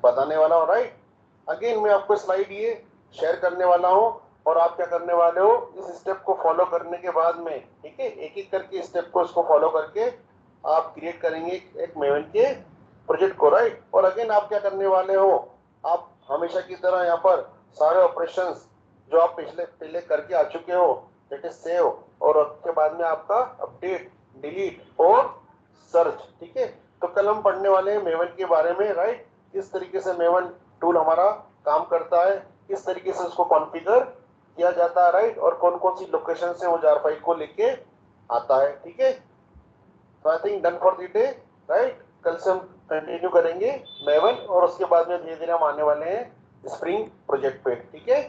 बताने वाला हूँ, राइट। अगेन मैं आपको स्लाइड ये शेयर करने वाला हूँ और आप क्या करने वाले हो, इस स्टेप को फॉलो करने के बाद में, ठीक है, एक एक करके स्टेप को इसको फॉलो करके आप क्रिएट करेंगे एक मेवन के प्रोजेक्ट को, राइट। और अगेन आप क्या करने वाले हो, आप हमेशा की तरह यहाँ पर सारे ऑपरेशंस जो आप पिछले पहले करके आ चुके हो, दैट इज सेव, और उसके बाद में आपका अपडेट, डिलीट और सर्च, ठीक है। तो कल हम पढ़ने वाले हैं मेवन के बारे में, राइट। किस तरीके से मेवन टूल हमारा काम करता है, किस तरीके से उसको कॉन्फ़िगर किया जाता है, राइट, और कौन कौन सी लोकेशन से वो जार फाइल को लेके आता है, ठीक है। तो I think done for the day, right. कल से हम कंटिन्यू करेंगे मेवन और उसके बाद में धीरे धीरे हम आने वाले हैं स्प्रिंग प्रोजेक्ट पे, ठीक है।